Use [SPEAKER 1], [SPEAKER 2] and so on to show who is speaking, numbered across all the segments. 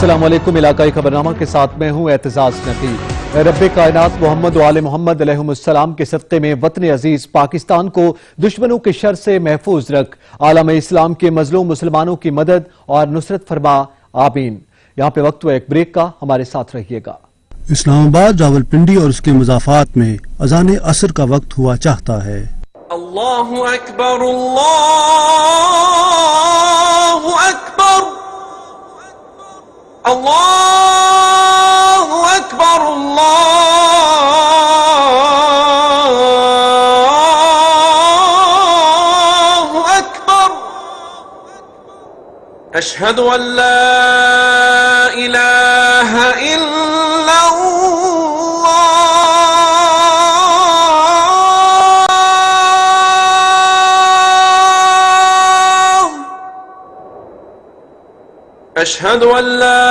[SPEAKER 1] السلام علیکم، علاقائی خبرنامہ کے ساتھ میں ہوں اعتزاز نقی۔ رب کائنات محمد و آل محمد علیہ السلام کے صدقے میں وطن عزیز پاکستان کو دشمنوں کے شر سے محفوظ رکھ، عالم اسلام کے مظلوم مسلمانوں کی مدد اور نصرت فرما، آمین۔ یہاں پہ وقت ہوا ایک بریک کا، ہمارے ساتھ رہیے گا۔
[SPEAKER 2] اسلام آباد، راولپنڈی اور اس کے مضافات میں اذان عصر کا وقت ہوا چاہتا ہے۔
[SPEAKER 3] اللہ اکبر، اللہ اکبر، اللہ اکبر، اللہ اکبر، اشہد ان لا الہ الا اللہ، اشہد ان لا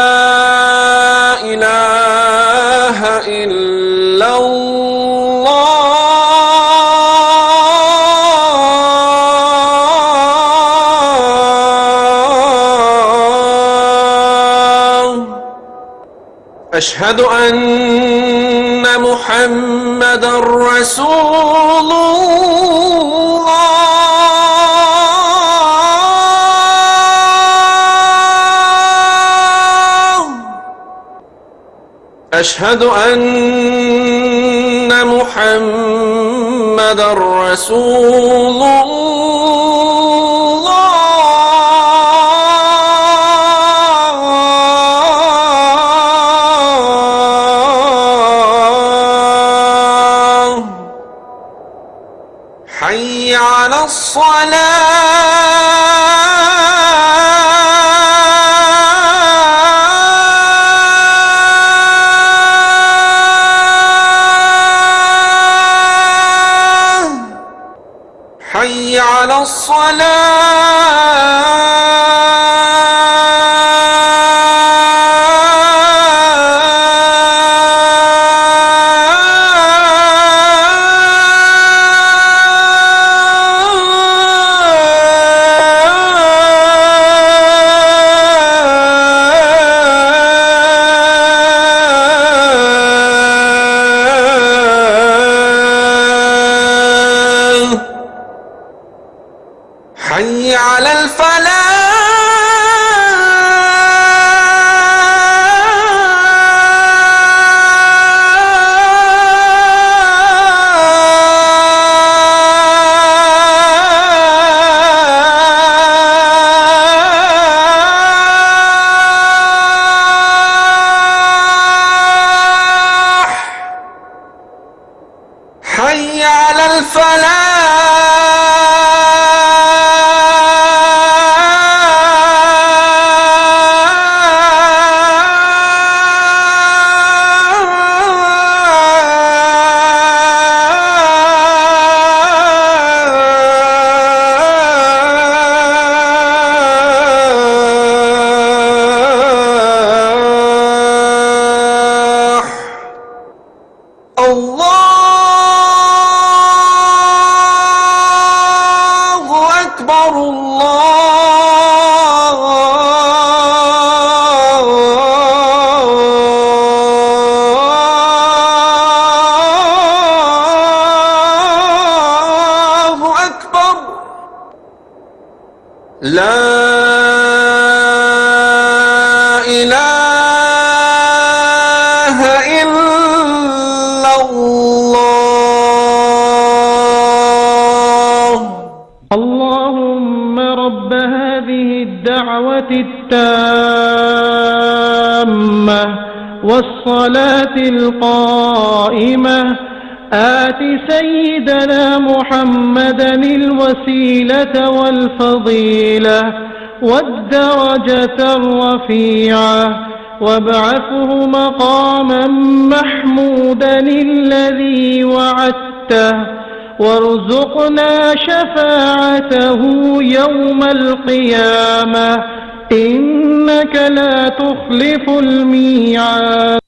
[SPEAKER 3] الہ الا اللہ، اشہد ان محمد رسول اللہ، اشہد ان محمد رسول اللہ، حی علی حي على حي على الفلاح، حي على الفلاح، لا الہ الا اللہ۔
[SPEAKER 4] اللهم رب هذه الدعوة التامة والصلاة القائمة آت سيدنا محمدا الوسيلة والفضيلة والدرجة الرفيعة وابعثه مقاما محمودا الذي وعدته وارزقنا شفاعته يوم القيامة إنك لا تخلف الميعاد۔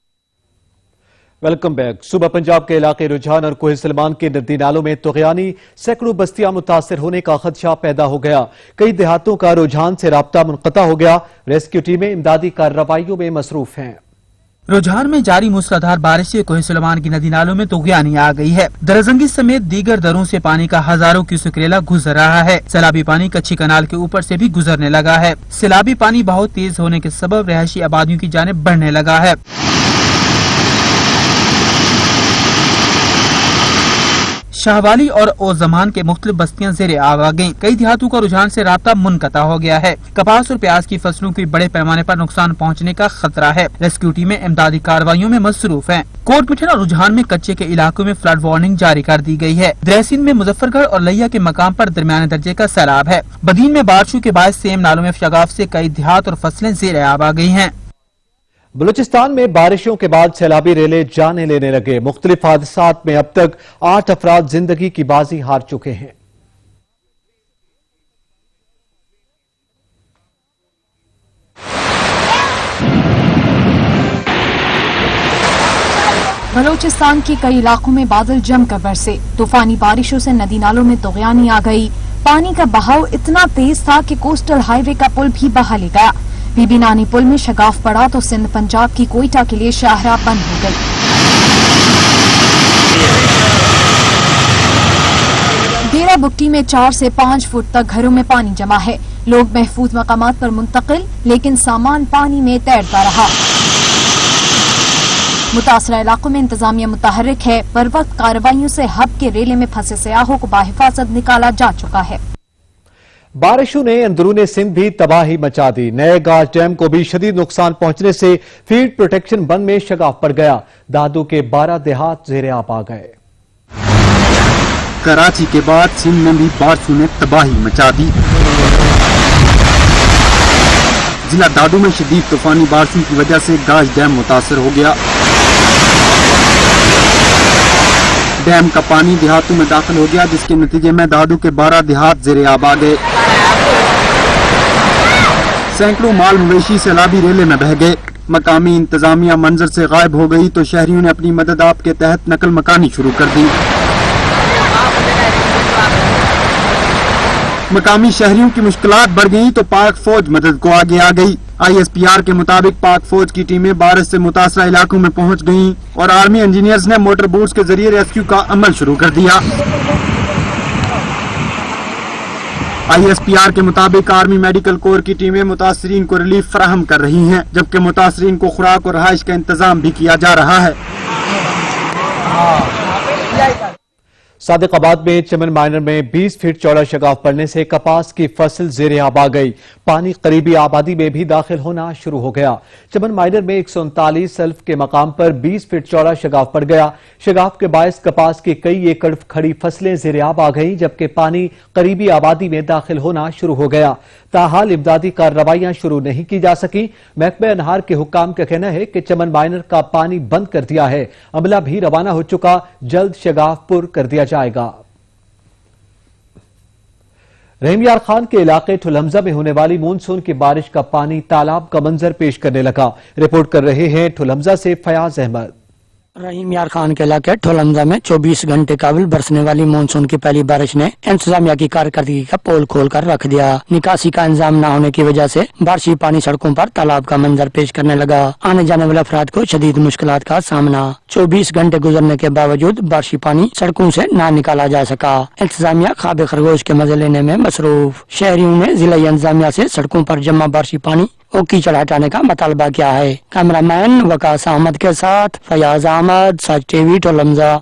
[SPEAKER 1] Welcome back. सूबा पंजाब के इलाके रुझान और कोहे सलमान के नदी नालों में तुग़यानी सैकड़ों बस्तियां मुतासर होने का खदशा पैदा हो गया। कई देहातों का रुझान से राब्ता मुनक़ता हो गया। रेस्क्यू टीमें इमदादी कार्रवाइयों में मसरूफ हैं।
[SPEAKER 5] रुझान में जारी मूसलाधार बारिश से कोहे सलमान की नदी नालों में तुग़यानी आ गई है। दरजंगी समेत दीगर दरों से पानी का हजारों क्यूसेक रेला गुजर रहा है। सैलाबी पानी कच्ची कनाल के ऊपर से भी गुजरने लगा है। सैलाबी पानी बहुत तेज होने के सबब रहायशी आबादियों की जानिब बढ़ने लगा है। शाहवाली और ओ जमान के मुख्तलिफ बस्तियां ज़ेरे आब आ गयी। कई देहातों का रुझान से राब्ता मुनक़ता हो गया है। कपास और प्याज की फसलों की बड़े पैमाने पर नुकसान पहुंचने का खतरा है। रेस्क्यू टीमें इमदादी कार्रवाइयों में मसरूफ हैं। कोट पिठन और रुझान में कच्चे के इलाकों में फ्लड वार्निंग जारी कर दी गई है। द्रैसिन में मुजफ्फरगढ़ और लिया के मकाम पर दरमियाने दर्जे का सैलाब है। बदीन में बारिशों के बाद सेम नालों में शगाफ से कई देहात और फसलें ज़ेरे आब आ गई हैं।
[SPEAKER 1] बलूचिस्तान में बारिशों के बाद सैलाबी रेले जाने लेने लगे। मुख्तलिफ हादसात में अब तक 8 अफराद जिंदगी की बाजी हार चुके हैं।
[SPEAKER 6] बलूचिस्तान के कई इलाकों में बादल जमकर बरसे। तूफानी बारिशों से नदी नालों में तुग़यानी आ गई। पानी का बहाव इतना तेज था कि कोस्टल हाईवे का पुल भी बहा ले गया। बीबी नानी पुल में शगाफ पड़ा तो सिंध पंजाब की कोयटा के लिए शाहराह बंद हो गई। डेरा बुट्टी में 4 से 5 फुट तक घरों में पानी जमा है। लोग महफूज मकामात पर मुंतकिल, लेकिन सामान पानी में तैरता रहा। मुतासरा इलाकों में इंतजामिया मुतहर्रिक है। पर वक्त कार्रवाइयों से हब के रेले में फंसे सयाहों को बाहिफाजत निकाला जा चुका है।
[SPEAKER 1] बारिशों ने अंदरूनी सिंध भी तबाही मचा दी। नए गाज डैम को भी शदीद नुकसान पहुंचने से फीड प्रोटेक्शन बंद में शगाफ पड़ गया। दादू के 12 देहात ज़ेरे आब आ गए।
[SPEAKER 7] कराची के बाद सिंध में भी बारिशों ने तबाही मचा दी। जिला दादू में शदीद तूफानी बारिशों की वजह से गाज डैम मुतासर हो गया। डैम का पानी देहातों में दाखिल हो गया, जिसके नतीजे में दादू के 12 देहात ज़ेरे आब आ गए। सैकड़ों माल मवेशी सैलाबी रेले में बह गए। मकामी इंतजामिया मंजर से गायब हो गई तो शहरियों ने अपनी मदद आप के तहत नकल मकानी शुरू कर दी। मकामी शहरियों की मुश्किलात बढ़ गई तो पाक फौज मदद को आगे आ गई। ISPR के मुताबिक पाक फौज की टीमें बारिश से मुतासरा इलाकों में पहुंच गईं और आर्मी इंजीनियर्स ने मोटर बोट्स के जरिए रेस्क्यू का अमल शुरू कर दिया। ISPR के मुताबिक आर्मी मेडिकल कोर की टीमें मुतासरीन को रिलीफ फराहम कर रही हैं, जबकि मुतासरीन को खुराक और रहाइश का इंतजाम भी किया जा रहा है।
[SPEAKER 1] सादिकाबाद में चमन माइनर में 20 फीट चौड़ा शगाफ पड़ने से कपास की फसल ज़ेरे आब आ गई। पानी करीबी आबादी में भी दाखिल होना शुरू हो गया। चमन माइनर में 139 अल्फ के मकाम पर 20 फीट चौड़ा शगाफ पड़ गया। शगाफ के बायस कपास की कई एकड़ खड़ी फसलें ज़ेरे आब आ गईं, जबकि पानी करीबी आबादी में दाखिल होना शुरू हो गया। ताहाल इमदादी कार्रवाइयां शुरू नहीं की जा सकी। महकमे अनहार के हुक्काम का कहना है कि चमन माइनर का पानी बंद कर दिया है। अमला भी रवाना हो चुका, जल्द शगाफ पुर कर दिया जाएगा। रहीम यार खान के इलाके ठुलहमजा में होने वाली मानसून की बारिश का पानी तालाब का मंजर पेश करने लगा। रिपोर्ट कर रहे हैं ठुलहमजा से फयाज अहमद।
[SPEAKER 8] रहीम यार खान के इलाके ठुलहमजा में 24 घंटे काबिल बरसने वाली मानसून की पहली बारिश ने इंतजामिया की कारकर्दगी का पोल खोल कर रख दिया। निकासी का इंतजाम न होने की वजह से बारिशी पानी सड़कों पर तालाब का मंजर पेश करने लगा। आने जाने वाले अफराद को शदीद मुश्किलात का सामना। 24 घंटे गुजरने के बावजूद बारिशी पानी सड़कों से न निकाला जा सका। इंतजामिया खाब खरगोश के मजे लेने में मसरूफ। शहरियों ने जिला इंतजामिया से सड़कों पर जमा बारिशी पानी और कीचड़ हटाने का मुतालबा किया है। कैमरामैन वकास अहमद के साथ फयाज अहमद, सच टीवी ठुलहमजा।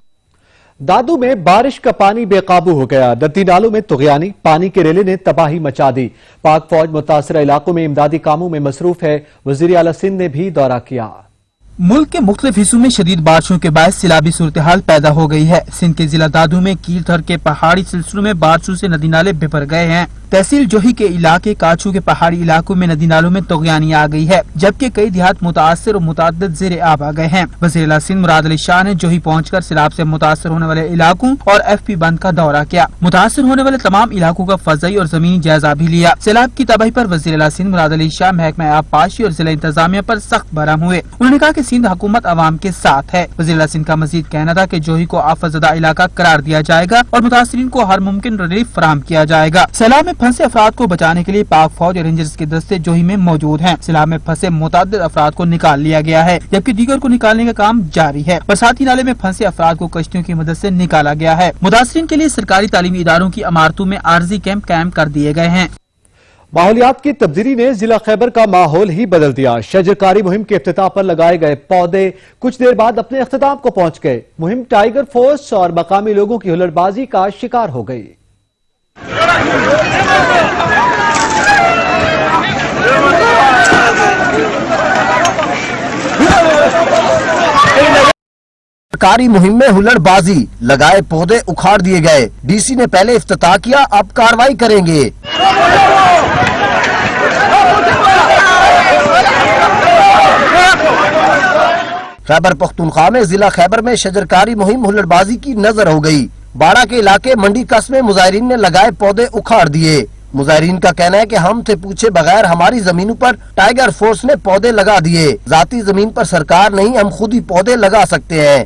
[SPEAKER 1] दादू में बारिश का पानी बेकाबू हो गया। नदी नालों में तुग़यानी, पानी के रेले ने तबाही मचा दी। पाक फौज मुतासरा इलाकों में इमदादी कामों में मसरूफ है। वज़ीर आला सिंध ने भी दौरा किया।
[SPEAKER 5] मुल्क के मुख्तलिफ हिस्सों में शदीद बारिशों के बाद सैलाबी सूरत हाल पैदा हो गई है। सिंध के जिला दादू में कीर थर के पहाड़ी सिलसिलों में बारिशों से नदी नाले बिफर गए हैं। तहसील जोही के इलाके काछू के पहाड़ी इलाकों में नदी नालों में तुगयानी आ गई है, जबकि कई देहात मुतासर और मुतअद्दिद ज़ेरे आब आ गए हैं। वज़ीर सिंध मुराद अली शाह ने जोही पहुंचकर सैलाब से मुतासर होने वाले इलाकों और FP बंद का दौरा किया। मुतासर होने वाले तमाम इलाकों का फज़ाई और जमीनी जायजा भी लिया। सैलाब की तबाही पर वज़ीर सिंध मुराद अली शाह महकमा आबपाशी और जिला इंतजामिया पर सख्त बरहम हुए। उन्होंने कहा कि सिंध हुकूमत अवाम के साथ है। वज़ीर सिंध का मजीद कहना था कि जोही को आफतज़दा इलाका करार दिया जाएगा और मुतासरीन को हर मुमकिन रिलीफ फराहम किया जाएगा। सैलाब में फंसे अफराद को बचाने के लिए पाक फौज और रेंजर्स के दस्ते जोही में मौजूद हैं। सैलाब में फंसे मुतअद्दिद अफराद को निकाल लिया गया है, जबकि दीगर को निकालने का काम जारी है। बरसाती नाले में फंसे अफराद को कश्तियों की मदद से निकाला गया है। मुतासरीन के लिए सरकारी तालीमी इदारों की इमारतों में आर्जी कैंप कायम कर दिए गए हैं।
[SPEAKER 1] माहौलियात की तब्दीली ने जिला खैबर का माहौल ही बदल दिया। शजरकारी मुहिम के इफ्तिताह पर लगाए गए पौधे कुछ देर बाद अपने इख्तिताम को पहुंच गए। मुहिम टाइगर फोर्स और मकामी लोगों की हुल्लड़बाजी का शिकार हो गई।
[SPEAKER 9] सरकारी मुहिम में हुल्लड़बाजी, लगाए पौधे उखाड़ दिए गए। DC ने पहले इफ्तिताह किया, अब कार्रवाई करेंगे। खैबर पख्तूनख्वा में जिला खैबर में शजरकारी मुहिम हुल्लड़बाजी की नजर हो गई। बाड़ा के इलाके मंडी कस्बे मुजाहिरीन ने लगाए पौधे उखाड़ दिए। मुजाहिरीन का कहना है कि हमसे पूछे बगैर हमारी जमीनों पर टाइगर फोर्स ने पौधे लगा दिए। जाती जमीन पर सरकार नहीं, हम खुद ही पौधे लगा सकते हैं।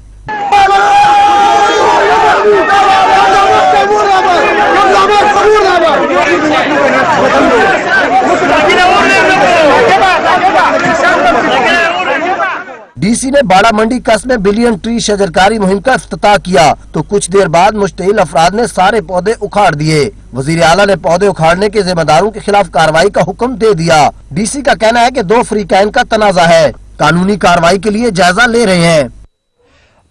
[SPEAKER 9] DC ने बाड़ा मंडी कस्बे में बिलियन ट्री शजरकारी मुहिम का इफ्तिताह किया तो कुछ देर बाद मुश्तइल अफराद ने सारे पौधे उखाड़ दिए। वजीर आला ने पौधे उखाड़ने के जिम्मेदारों के खिलाफ कार्रवाई का हुक्म दे दिया। DC का कहना है कि 2 फरीकैन का तनाजा है, कानूनी कार्रवाई के लिए जायजा ले रहे हैं।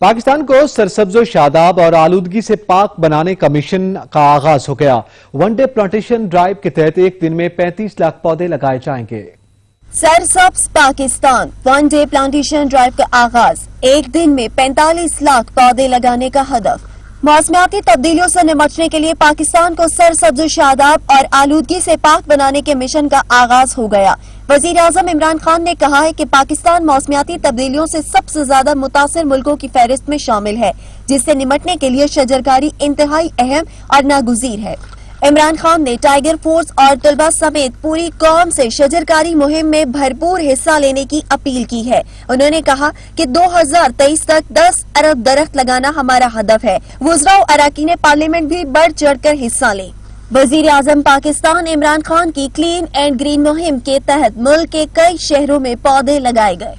[SPEAKER 1] पाकिस्तान को सरसब्ज शादाब और आलूदगी से पाक बनाने का मिशन का आगाज हो गया। वनडे प्लांटेशन ड्राइव के तहत एक दिन में 35 लाख पौधे लगाए जाएंगे।
[SPEAKER 10] सरसब्ज Pakistan one day plantation drive का आगाज, एक दिन में 45 लाख पौधे लगाने का हदफ। मौसमियाती तब्दीलियों से निपटने के लिए पाकिस्तान को सरसब्ज शादाब और आलूदगी से पाक बनाने के मिशन का आगाज हो गया। वजीर आजम इमरान खान ने कहा है कि पाकिस्तान मौसमियाती तब्दीलियों से सबसे ज्यादा मुतासिर मुल्कों की फहरिस्त में शामिल है, जिससे निपटने के लिए शजरकारी इंतहाई अहम और नागुज़ीर है। इमरान खान ने टाइगर फोर्स और तलबा समेत पूरी कौम से शजरकारी मुहिम में भरपूर हिस्सा लेने की अपील की है। उन्होंने कहा कि 2023 तक 10 अरब दरख्त लगाना हमारा हदफ है। वुज़रा और अरकान पार्लियामेंट भी बढ़ चढ़कर हिस्सा लें। वजीर आजम पाकिस्तान इमरान खान की क्लीन एंड ग्रीन मुहिम के तहत मुल्क के कई शहरों में पौधे लगाए गए।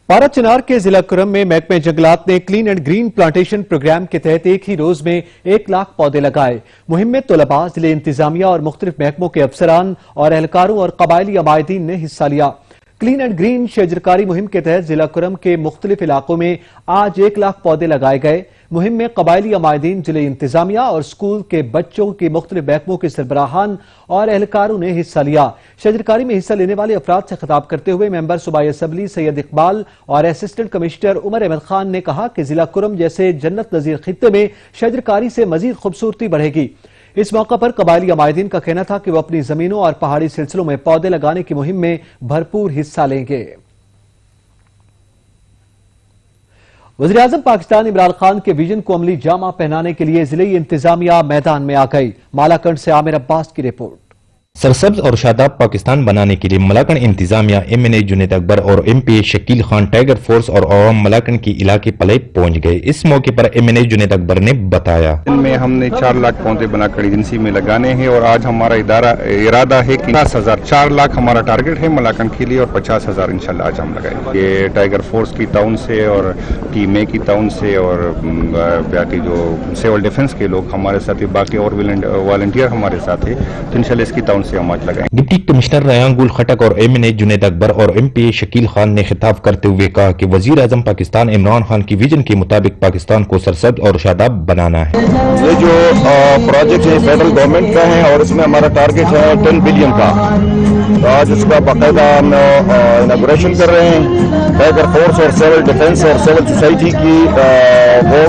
[SPEAKER 1] पारा चिनार के जिला कुरम में महकमे जंगलात ने clean and green plantation programme के तहत एक ही रोज में 1 लाख पौधे लगाए। मुहिम में तलबा, जिले इंतजामिया और मुख्तलिफ महकमों के अफसरान और एहलकारों और कबायली अमायदीन ने हिस्सा लिया। क्लीन एंड ग्रीन शजरकारी मुहिम के तहत जिला कुरम के मुख्तलिफ इलाकों में आज 1 लाख पौधे लगाए गए। मुहिम में कबायली अमायदीन, जिले इंतजामिया और स्कूल के बच्चों के मुख्तलिफ महकमों के सरबराहान और एहलकारों ने हिस्सा लिया। शजरकारी में हिस्सा लेने वाले अफराद से खिताब करते हुए मेंबर सूबाई असम्बली सैयद इकबाल और असिस्टेंट कमिश्नर उमर अहमद खान ने कहा कि जिला कुरम जैसे जन्नत नजीर खित्ते में शजरकारी से मजीद खूबसूरती बढ़ेगी। इस मौका पर कबायली अमायदीन का कहना था कि वो अपनी जमीनों और पहाड़ी सिलसिलों में पौधे लगाने की मुहिम में भरपूर हिस्सा लेंगे। वज़ीर आज़म पाकिस्तान इमरान खान के विजन को अमली जामा पहनाने के लिए जिले इंतजामिया मैदान में आ गई। मालाकंड से आमिर अब्बास की रिपोर्ट।
[SPEAKER 11] सरसब्ज और शादाब पाकिस्तान बनाने के लिए मलाकंड इंतजामिया MNA जुनेद अकबर और MP Shakeel Khan tiger force और अवाम मलाकंड के इलाके पले पहुंच गए। इस मौके पर MNA जुनेद अकबर ने बताया,
[SPEAKER 12] इनमें हमने 4 लाख पौधे बनाकर एजेंसी में लगाने हैं और आज हमारा इरादा है कि 50,000 4 लाख हमारा टारगेट है मलाकंड के लिए और 50,000 इंशाल्लाह आज हम लगाएंगे। ये टाइगर फोर्स की ताउन से और टीम ए की ताउन से और बाकी जो सिविल डिफेंस के लोग हमारे साथ है, बाकी और वॉलंटियर हमारे साथ है, तो इंशाल्लाह इसकी ताउन से हम आज लगाएंगे।
[SPEAKER 11] डिप्टी कमिश्नर रयान गुल खटक और MNA जुनेद अकबर और MP शकील खान ने खिताब करते हुए कहा कि वजीर आजम पाकिस्तान इमरान खान की विजन के मुताबिक पाकिस्तान को सरसब्ज और शादाब बनाना है।
[SPEAKER 12] ये जो प्रोजेक्ट है फेडरल गवर्नमेंट का है और इसमें हमारा टारगेट है 10 बिलियन का। तो आज उसका बाकायदा हम इनागुरेशन कर रहे हैं। टाइगर फोर्स और सिविल डिफेंस और सिविल सोसाइटी की वो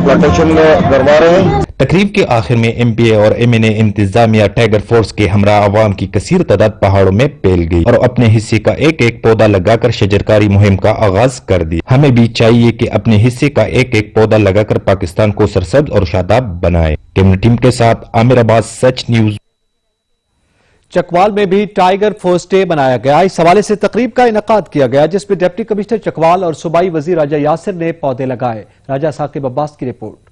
[SPEAKER 12] प्लांटेशन करवा रहे हैं।
[SPEAKER 11] तकरीब के आखिर में MPA और MNA इंतजामिया टाइगर फोर्स के हमरा अवाम की कसीर तादाद पहाड़ों में फैल गई और अपने हिस्से का एक एक पौधा लगाकर शजरकारी मुहिम का आगाज कर दी। हमें भी चाहिए कि अपने हिस्से का एक एक पौधा लगाकर पाकिस्तान को सरसब्ज और शादाब बनाए। कैमरा टीम के साथ आमिर अब्बास, सच न्यूज।
[SPEAKER 1] चकवाल में भी टाइगर फोर्स डे मनाया गया। इस हवाले से तकरीब का इनकाद किया गया जिसमें डिप्टी कमिश्नर चकवाल और सूबाई वजीर राजा यासिर ने पौधे लगाए। राजा साकिब अब्बास की रिपोर्ट।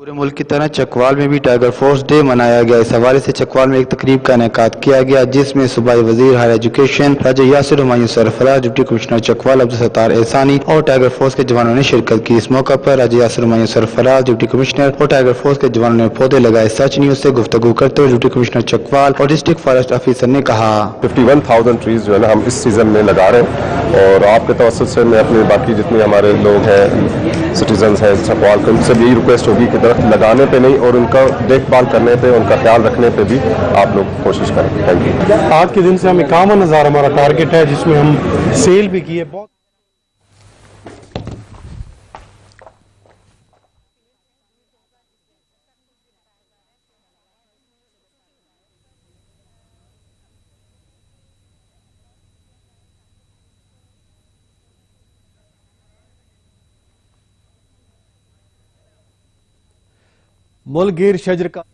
[SPEAKER 13] पूरे मुल्क की तरह चकवाल में भी टाइगर फोर्स डे मनाया गया। इस हवाले से चकवाल में एक तकरीब का इनेकाद किया गया जिसमें सूबाई वजीर हायर एजुकेशन राजा यासिर हुमायूं सरफराज, डिप्टी कमिश्नर चकवाल अब्दुल सत्तार एहसानी और टाइगर फोर्स के जवानों ने शिरकत की। इस मौका पर राजा यासिर हुमायूं सरफराज, डिप्टी कमिश्नर और टाइगर फोर्स के जवानों ने पौधे लगाए। सच न्यूज से गुफ्तगू करते हुए डिप्टी कमिश्नर चकवाल और डिस्ट्रिक्ट फॉरेस्ट ऑफिसर ने कहा
[SPEAKER 12] 51,000 ट्रीज जो है ना हम इस सीजन में लगा रहे हैं और आपके तवज्जुह से मैं अपने बाकी जितने हमारे लोग हैं सिटीजन्स हैं चकवाल के उनसे भी यही रिक्वेस्ट होगी कि दरख्त लगाने पे नहीं और उनका देखभाल करने पे, उनका ख्याल रखने पे भी आप लोग कोशिश करें। Thank you.
[SPEAKER 7] आज के दिन से हम 51,000 हमारा टारगेट है जिसमें हम सेल भी किए। बहुत
[SPEAKER 1] मुल्कगीर शजरकारी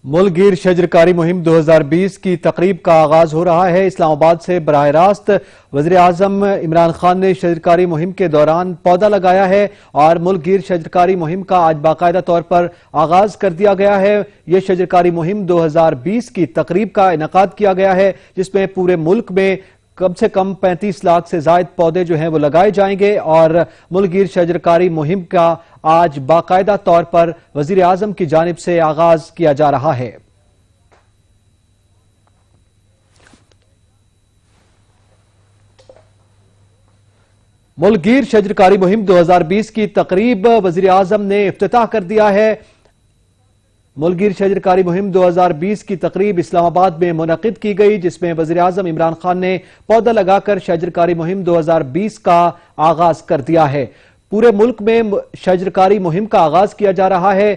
[SPEAKER 1] मुल्कगीर शजरकारी मुहिम 2020 की तकरीब का आगाज हो रहा है। इस्लामाबाद से बराह रास्त वज़ीर आज़म इमरान खान ने शजरकारी मुहिम के दौरान पौधा लगाया है और मुल्कगीर शजरकारी मुहिम का आज बाकायदा तौर पर आगाज कर दिया गया है। यह शजरकारी मुहिम 2020 की तकरीब का इनकाद किया गया है जिसमें पूरे मुल्क में कम से कम 35 लाख से जायद पौधे जो हैं वो लगाए जाएंगे और मुल्कगीर शजरकारी मुहिम का आज बाकायदा तौर पर वजीर आजम की जानिब से आगाज किया जा रहा है। मुल्कगीर शजरकारी मुहिम 2020 की तकरीब वजीर आजम ने इफ्तिताह कर दिया है। मुल्कगीर शजरकारी मुहिम 2020 की तकरीब इस्लामाबाद में मुनक़िद की गई जिसमें वज़ीर आज़म इमरान खान ने पौधा लगाकर शजरकारी मुहिम 2020 का आगाज कर दिया है। पूरे मुल्क में शजरकारी मुहिम का आगाज किया जा रहा है।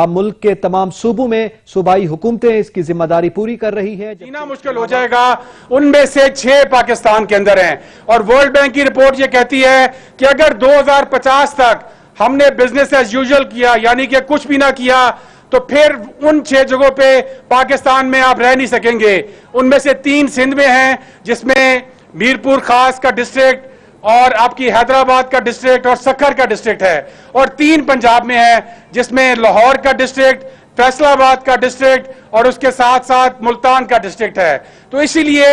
[SPEAKER 1] मुल्क के तमाम सूबों में सूबाई हुकूमतें इसकी जिम्मेदारी पूरी कर रही है।
[SPEAKER 14] जीना मुश्किल हो जाएगा, उनमें से 6 पाकिस्तान के अंदर हैं और वर्ल्ड बैंक की रिपोर्ट ये कहती है कि अगर 2050 तक हमने बिजनेस एज यूजुअल किया यानी कि कुछ भी ना किया तो फिर उन 6 जगहों पे पाकिस्तान में आप रह नहीं सकेंगे। उनमें से 3 सिंध में हैं जिसमें मीरपुर खास का डिस्ट्रिक्ट और आपकी हैदराबाद का डिस्ट्रिक्ट और सक्खर का डिस्ट्रिक्ट है और 3 पंजाब में है जिसमें लाहौर का डिस्ट्रिक्ट, फैसलाबाद का डिस्ट्रिक्ट और उसके साथ साथ मुल्तान का डिस्ट्रिक्ट है। तो इसीलिए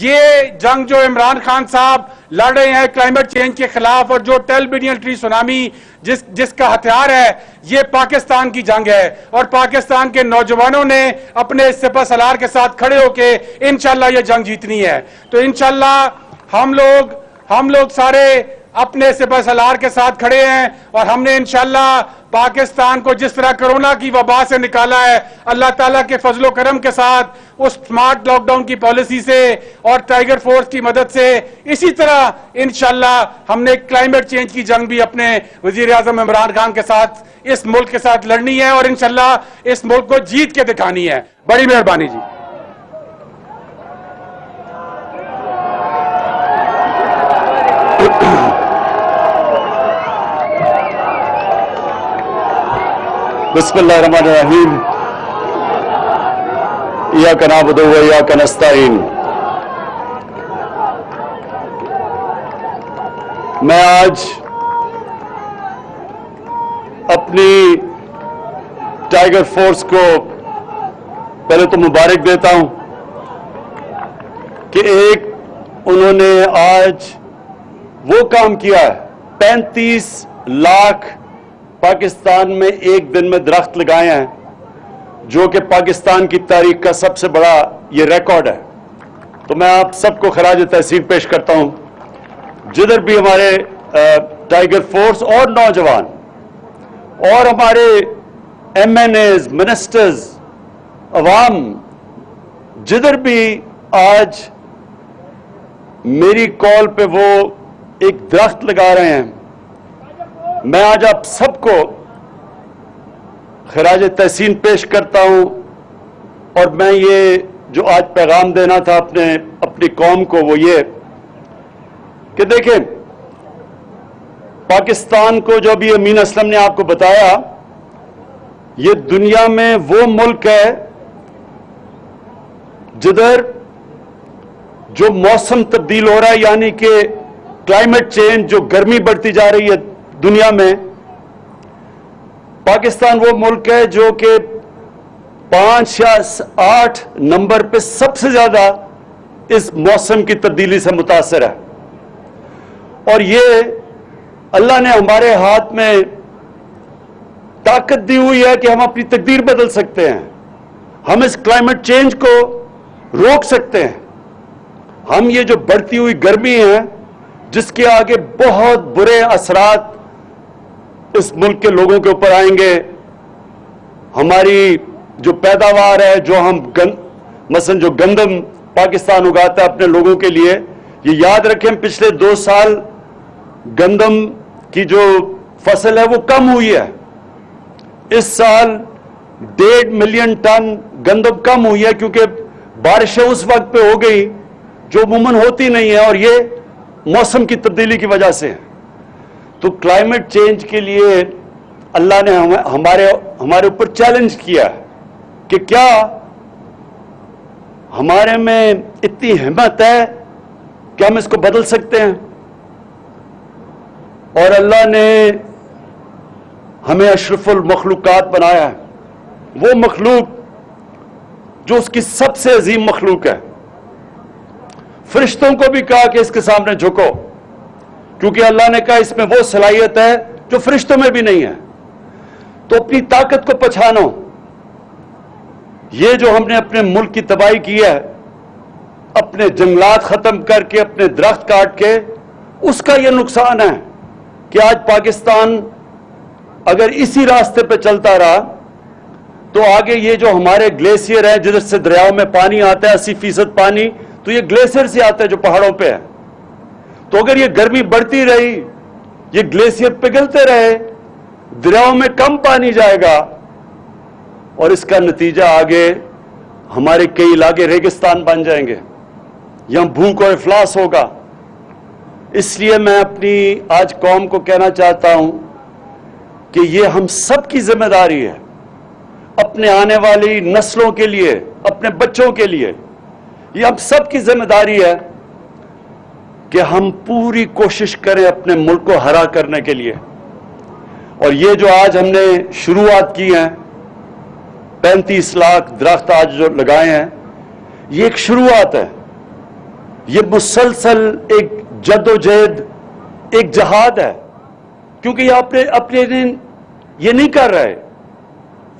[SPEAKER 14] ये जंग जो इमरान खान साहब लड़ रहे हैं क्लाइमेट चेंज के खिलाफ और जो 10 बिलियन ट्री सुनामी जिसका हथियार है ये पाकिस्तान की जंग है और पाकिस्तान के नौजवानों ने अपने सिपह सलार के साथ खड़े होके इंशाल्लाह ये जंग जीतनी है। तो इंशाल्लाह हम लोग सारे अपने सिपह सलार के साथ खड़े हैं और हमने इंशाल्लाह पाकिस्तान को जिस तरह कोरोना की वबा से निकाला है अल्लाह ताला के फजलो करम के साथ उस स्मार्ट लॉकडाउन की पॉलिसी से और टाइगर फोर्स की मदद से इसी तरह इंशाल्लाह हमने क्लाइमेट चेंज की जंग भी अपने वजीर आजम इमरान खान के साथ इस मुल्क के साथ लड़नी है और इंशाल्लाह इस मुल्क को जीत के दिखानी है। बड़ी मेहरबानी जी।
[SPEAKER 12] बिस्मिल्लाहिर्रहमानिर्रहीम। इय्याका नअबुदु व इय्याका नस्तईन। मैं आज अपनी टाइगर फोर्स को पहले तो मुबारक देता हूं कि एक उन्होंने आज वो काम किया है 35 लाख पाकिस्तान में एक दिन में दरख्त लगाए हैं जो कि पाकिस्तान की तारीख का सबसे बड़ा ये रिकॉर्ड है। तो मैं आप सबको खराज तहसीन पेश करता हूं। जिधर भी हमारे
[SPEAKER 15] टाइगर फोर्स और नौजवान और हमारे MNAs, मिनिस्टर्स, अवाम जिधर भी आज मेरी कॉल पे वो एक दरख्त लगा रहे हैं, मैं आज आप सबको खराज तहसीन पेश करता हूं। और मैं ये जो आज पैगाम देना था अपनी कौम को, वो ये कि देखें, पाकिस्तान को जो अभी अमीन असलम ने आपको बताया, ये दुनिया में वो मुल्क है जिधर जो मौसम तब्दील हो रहा है, यानी कि क्लाइमेट चेंज, जो गर्मी बढ़ती जा रही है दुनिया में, पाकिस्तान वो मुल्क है जो कि 5 या 8 नंबर पे सबसे ज्यादा इस मौसम की तब्दीली से मुतासर है। और ये अल्लाह ने हमारे हाथ में ताकत दी हुई है कि हम अपनी तकदीर बदल सकते हैं, हम इस क्लाइमेट चेंज को रोक सकते हैं। हम ये जो बढ़ती हुई गर्मी है, जिसके आगे बहुत बुरे असरात इस मुल्क के लोगों के ऊपर आएंगे, हमारी जो पैदावार है, जो हम मसलन जो गंदम पाकिस्तान उगाता है अपने लोगों के लिए, ये याद रखें पिछले 2 साल गंदम की जो फसल है वो कम हुई है। इस साल 1.5 मिलियन टन गंदम कम हुई है, क्योंकि बारिशें उस वक्त पे हो गई जो अमूमन होती नहीं है, और ये मौसम की तब्दीली की वजह से है। तो क्लाइमेट चेंज के लिए अल्लाह ने हमारे ऊपर चैलेंज किया है कि क्या हमारे में इतनी हिम्मत है कि हम इसको बदल सकते हैं। और अल्लाह ने हमें अशरफुल मखलूकात बनाया है, वो मखलूक जो उसकी सबसे अजीम मखलूक है। फरिश्तों को भी कहा कि इसके सामने झुको, क्योंकि अल्लाह ने कहा इसमें वो सलाहियत है जो फरिश्तों में भी नहीं है। तो अपनी ताकत को पहचानो। ये जो हमने अपने मुल्क की तबाही की है, अपने जंगलात खत्म करके, अपने दरख्त काट के, उसका ये नुकसान है कि आज पाकिस्तान अगर इसी रास्ते पे चलता रहा तो आगे ये जो हमारे ग्लेशियर है, जिधर से दरियाओं में पानी आता है 80% पानी तो ये ग्लेशियर से आता है जो पहाड़ों पे है। तो अगर ये गर्मी बढ़ती रही, ये ग्लेशियर पिघलते रहे, दरियाओं में कम पानी जाएगा और इसका नतीजा आगे हमारे कई इलाके रेगिस्तान बन जाएंगे, यहां भूख और इफलास होगा। इसलिए मैं अपनी आज कौम को कहना चाहता हूं कि ये हम सब की जिम्मेदारी है, अपने आने वाली नस्लों के लिए, अपने बच्चों के लिए, ये हम सब की जिम्मेदारी है कि हम पूरी कोशिश करें अपने मुल्क को हरा करने के लिए। और ये जो आज हमने शुरुआत की है, 35 लाख दरख्त आज जो लगाए हैं, ये एक शुरुआत है। ये मुसलसल एक जद्दोजहद, एक जहाद है, क्योंकि ये अपने दिन ये नहीं कर रहे,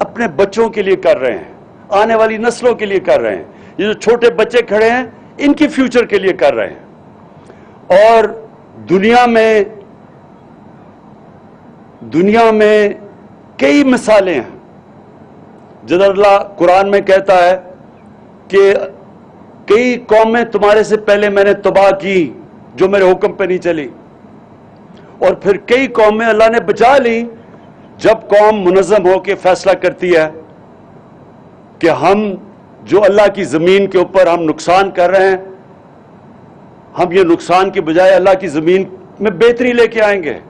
[SPEAKER 15] अपने बच्चों के लिए कर रहे हैं, आने वाली नस्लों के लिए कर रहे हैं। ये जो छोटे बच्चे खड़े हैं, इनकी फ्यूचर के लिए कर रहे हैं। और दुनिया में कई मिसालें हैं जिधर अल्लाह कुरान में कहता है कि कई कौमें तुम्हारे से पहले मैंने तबाह की जो मेरे हुक्म पे नहीं चली, और फिर कई कौमें अल्लाह ने बचा ली जब कौम मुनज़्ज़म होकर फैसला करती है कि हम जो अल्लाह की जमीन के ऊपर हम नुकसान कर रहे हैं, हम ये नुकसान की बजाय अल्लाह की जमीन में बेहतरी लेके आएंगे।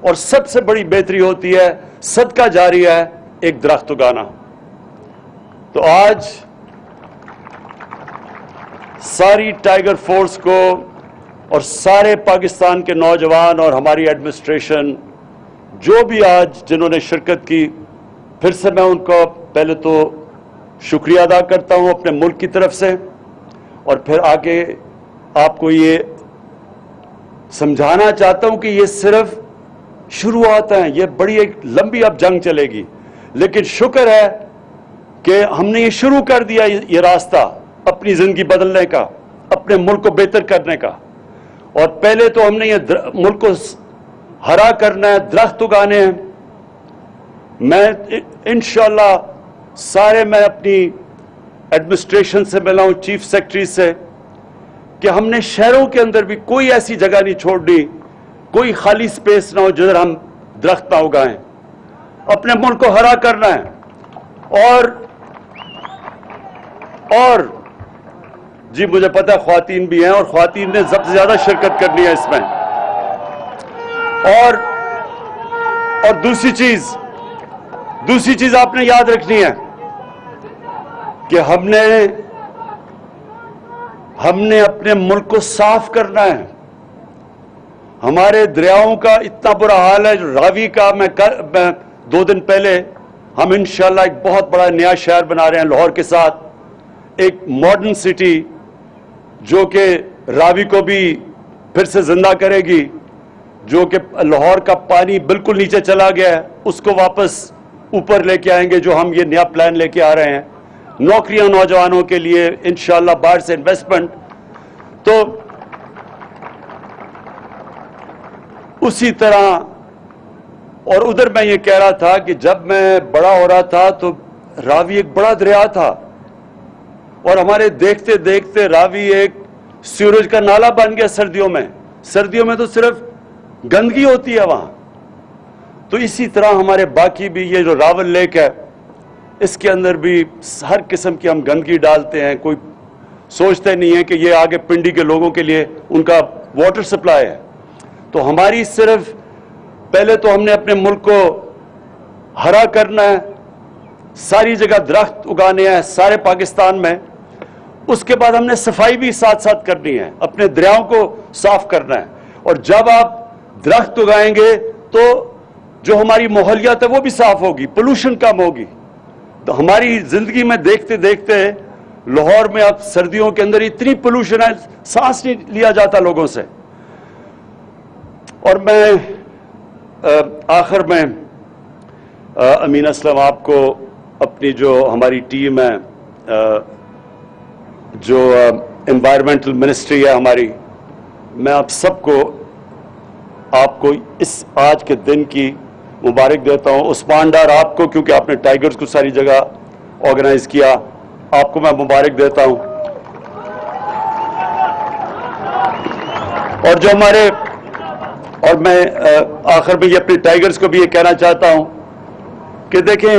[SPEAKER 15] और सबसे बड़ी बेहतरी होती है सदका जारिया है, एक दरख्त उगाना। तो आज सारी टाइगर फोर्स को और सारे पाकिस्तान के नौजवान और हमारी एडमिनिस्ट्रेशन जो भी आज जिन्होंने शिरकत की, फिर से मैं उनको पहले तो शुक्रिया अदा करता हूं अपने मुल्क की तरफ से, और फिर आगे आपको ये समझाना चाहता हूं कि ये सिर्फ शुरुआत है, ये बड़ी एक लंबी अब जंग चलेगी। लेकिन शुक्र है कि हमने ये शुरू कर दिया, ये रास्ता अपनी जिंदगी बदलने का, अपने मुल्क को बेहतर करने का। और पहले तो हमने ये मुल्क को हरा करना है, दरख्त उगाने हैं। मैं इंशाअल्लाह सारे मैं अपनी एडमिनिस्ट्रेशन से मिला हूं, चीफ सेक्रेटरी से, कि हमने शहरों के अंदर भी कोई ऐसी जगह नहीं छोड़नी, कोई खाली स्पेस ना हो जिधर हम दरख्त ना उगाएं। अपने मुल्क को हरा करना है। और जी मुझे पता है ख्वातीन भी हैं और ख्वातीन ने सबसे ज्यादा शिरकत करनी है इसमें। और दूसरी चीज आपने याद रखनी है कि हमने अपने मुल्क को साफ करना है। हमारे दरियाओं का इतना बुरा हाल है, रावी का मैं 2 दिन पहले हम इंशाल्लाह एक बहुत बड़ा नया शहर बना रहे हैं लाहौर के साथ, एक मॉडर्न सिटी जो कि रावी को भी फिर से जिंदा करेगी, जो कि लाहौर का पानी बिल्कुल नीचे चला गया है उसको वापस ऊपर लेके आएंगे, जो हम ये नया प्लान लेके आ रहे हैं। नौकरियां नौजवानों के लिए इंशाल्लाह, बाहर से इन्वेस्टमेंट। तो उसी तरह और उधर मैं ये कह रहा था कि जब मैं बड़ा हो रहा था तो रावी एक बड़ा दरिया था और हमारे देखते देखते रावी एक सूरज का नाला बन गया। सर्दियों में तो सिर्फ गंदगी होती है वहां। तो इसी तरह हमारे बाकी भी ये जो रावल लेक है इसके अंदर भी हर किस्म की हम गंदगी डालते हैं। कोई सोचते नहीं है कि ये आगे पिंडी के लोगों के लिए उनका वाटर सप्लाई है। तो हमारी सिर्फ पहले तो हमने अपने मुल्क को हरा करना है, सारी जगह दरख्त उगाने हैं सारे पाकिस्तान में। उसके बाद हमने सफाई भी साथ साथ करनी है, अपने दरियाओं को साफ करना है। और जब आप दरख्त उगाएंगे तो जो हमारी माहौलियात है वो भी साफ होगी, पोल्यूशन कम होगी। तो हमारी जिंदगी में देखते देखते लाहौर में अब सर्दियों के अंदर इतनी पोल्यूशन है, सांस नहीं लिया जाता लोगों से। और मैं आखिर में अमीन असलम आपको अपनी जो हमारी टीम है, जो एनवायरमेंटल मिनिस्ट्री है हमारी, मैं आप सबको आपको इस आज के दिन की मुबारक देता हूं। उस्मान डार आपको, क्योंकि आपने टाइगर्स को सारी जगह ऑर्गेनाइज किया, आपको मैं मुबारक देता हूं। और जो हमारे और मैं आखिर में ये अपने टाइगर्स को भी ये कहना चाहता हूं कि देखें,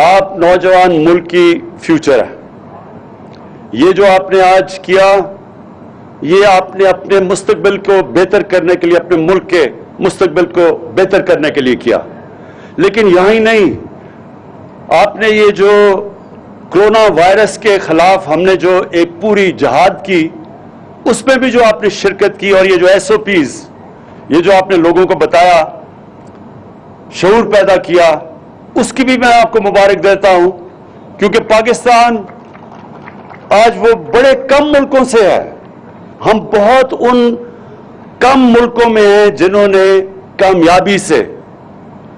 [SPEAKER 15] आप नौजवान मुल्क की फ्यूचर है। ये जो आपने आज किया, ये आपने अपने मुस्तकबिल को बेहतर करने के लिए, अपने मुल्क के मुस्तकबिल को बेहतर करने के लिए किया। लेकिन यही नहीं, आपने ये जो कोरोना वायरस के खिलाफ हमने जो एक पूरी जहाद की, उसमें भी जो आपने शिरकत की और ये जो SOPs, ये जो आपने लोगों को बताया, शऊर पैदा किया, उसकी भी मैं आपको मुबारक देता हूं। क्योंकि पाकिस्तान आज वो बड़े कम मुल्कों से है, हम बहुत उन कम मुल्कों में हैं जिन्होंने कामयाबी से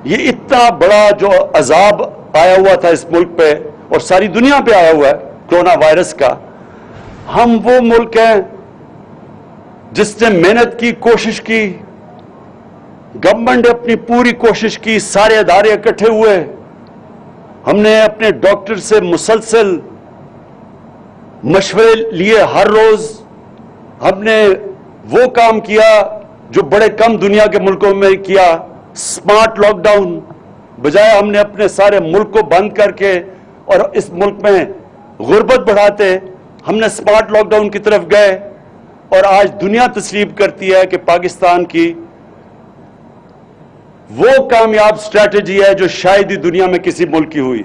[SPEAKER 15] ये इतना बड़ा जो अजाब आया हुआ था इस मुल्क पे और सारी दुनिया पे आया हुआ है कोरोना वायरस का, हम वो मुल्क हैं जिसने मेहनत की, कोशिश की, गवर्नमेंट ने अपनी पूरी कोशिश की, सारे अदारे इकट्ठे हुए, हमने अपने डॉक्टर से मुसलसल मशवरे लिए, हर रोज हमने वो काम किया जो बड़े कम दुनिया के मुल्कों में किया। स्मार्ट लॉकडाउन बजाय हमने अपने सारे मुल्क को बंद करके और इस मुल्क में गुर्बत बढ़ाते हमने स्मार्ट लॉकडाउन की तरफ गए। और आज दुनिया तस्लीम करती है कि पाकिस्तान की वो कामयाब स्ट्रैटेजी है जो शायद ही दुनिया में किसी मुल्क की हुई।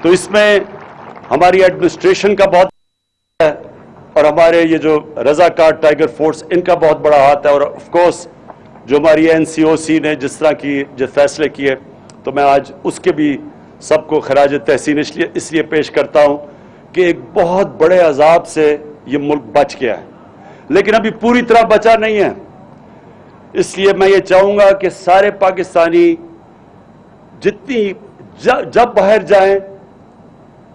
[SPEAKER 15] तो इसमें हमारी एडमिनिस्ट्रेशन का बहुत है और हमारे ये जो रजाकार टाइगर फोर्स, इनका बहुत बड़ा हाथ है। और ऑफ कोर्स जो हमारी NCOC ने जिस तरह की जो फैसले किए, तो मैं आज उसके भी सबको खराज तहसीन इसलिए पेश करता हूं कि एक बहुत बड़े अजाब से ये मुल्क बच गया है, लेकिन अभी पूरी तरह बचा नहीं है। इसलिए मैं ये चाहूंगा कि सारे पाकिस्तानी जब बाहर जाएं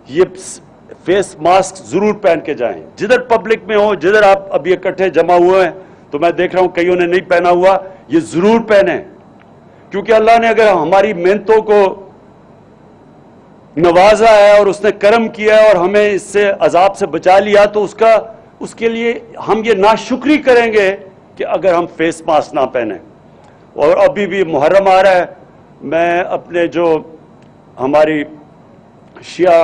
[SPEAKER 15] ये फेस मास्क जरूर पहन के जाएं। जिधर पब्लिक में हो, जिधर आप अभी इकट्ठे जमा हुए हैं, तो मैं देख रहा हूं कईयों ने नहीं पहना हुआ, ये जरूर पहने, क्योंकि अल्लाह ने अगर हमारी मेहनतों को नवाजा है और उसने करम किया है और हमें इससे अजाब से बचा लिया, तो उसके लिए हम ये नाशुक्री करेंगे कि अगर हम फेस मास्क ना पहने। और अभी भी मुहर्रम आ रहा है, मैं अपने जो हमारी शिया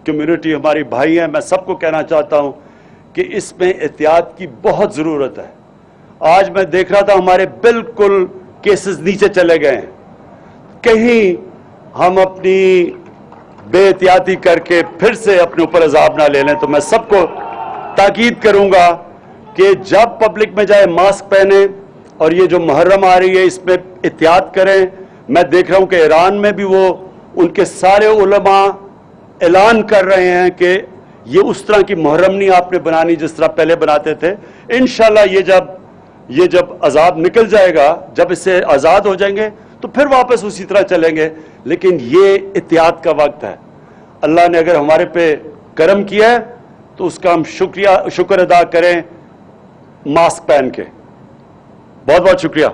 [SPEAKER 15] कम्युनिटी, हमारी भाई हैं, मैं सबको कहना चाहता हूं कि इसमें एहतियात की बहुत ज़रूरत है। आज मैं देख रहा था हमारे बिल्कुल केसेस नीचे चले गए हैं, कहीं हम अपनी बेएहतियाती करके फिर से अपने ऊपर अजाब ना ले लें। तो मैं सबको ताकीद करूंगा कि जब पब्लिक में जाए मास्क पहने, और ये जो मुहर्रम आ रही है इसमें एहतियात करें। मैं देख रहा हूं कि ईरान में भी वो उनके सारे उलमा ऐलान कर रहे हैं कि ये उस तरह की मुहर्रम नहीं आपने बनानी जिस तरह पहले बनाते थे। इंशाल्लाह ये जब अजाब निकल जाएगा, जब इससे आज़ाद हो जाएंगे तो फिर वापस उसी तरह चलेंगे, लेकिन ये एहतियात का वक्त है। अल्लाह ने अगर हमारे पे करम किया है तो उसका हम शुक्र अदा करें मास्क पहन के। बहुत बहुत शुक्रिया।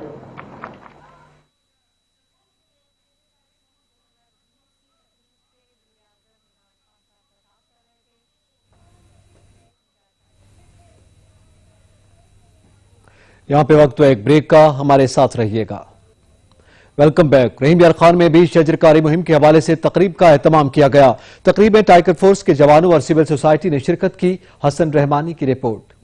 [SPEAKER 1] यहाँ पे वक्त तो एक ब्रेक का, हमारे साथ रहिएगा। Welcome back. रहीम यार खान में भी शजरकारी मुहिम के हवाले से तकरीब का एहतमाम किया गया। तकरीब में टाइगर फोर्स के जवानों और सिविल सोसाइटी ने शिरकत की। हसन रहमानी की रिपोर्ट।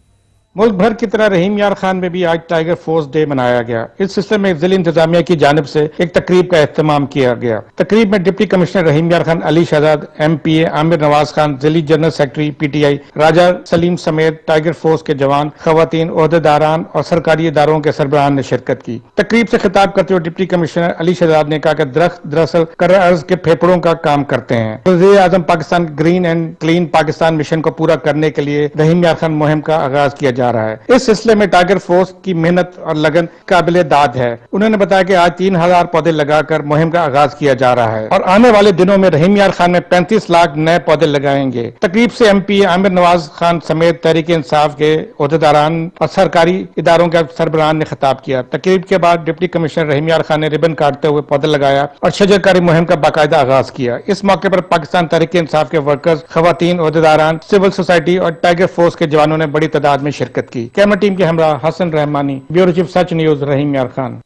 [SPEAKER 16] मुल्क भर की तरह रहीम यार खान में भी आज टाइगर फोर्स डे मनाया गया। इस सिलसिले में जिला इंतजामिया की जानिब से एक तकरीब का एहतमाम किया गया। तकरीब में deputy commissioner Rahim Yar Khan, Ali Shahzad MPA, Aamir Nawaz Khan, जिली general secretary PTI, Raja Salim समेत टाइगर फोर्स के जवान, खवातीन, ओहदेदारान और सरकारी इदारों के सरबराहान ने शिरकत की। तकरीब से खिताब करते हुए डिप्टी कमिश्नर अली शहजाद ने कहा कि दरख्त दरअसल कर्र अर्ज के फेफड़ों का काम करते हैं। वज़ीर आज़म Pakistan green and clean Pakistan mission को पूरा करने के लिए रहीम यार खान मुहिम का आगाज किया जा रहा है। इस सिलसिले में टाइगर फोर्स की मेहनत और लगन काबिले दाद है। उन्होंने बताया कि आज 3000 पौधे लगाकर मुहिम का आगाज किया जा रहा है और आने वाले दिनों में रहीम यार खान में 35 लाख नए पौधे लगाएंगे। तकरीब से MPA आमिर नवाज खान समेत तहरीक इंसाफ के ओहदेदारान और सरकारी इदारों के सरबराहान ने खिताब किया। तकरीब के बाद डिप्टी कमिश्नर रहीम यार खान ने रिबन काटते हुए पौधे लगाया और शजरकारी मुहिम का बाकायदा आगाज किया। इस मौके पर पाकिस्तान तहरीक इंसाफ के वर्कर्स, खवातीन, ओहदेदारान, सिविल सोसाइटी और टाइगर फोर्स के जवानों ने बड़ी तादाद में शिरकत की। कैमरा टीम के हमरा हसन रहमानी, ब्यूरो चीफ सच न्यूज, रहीम यार खान।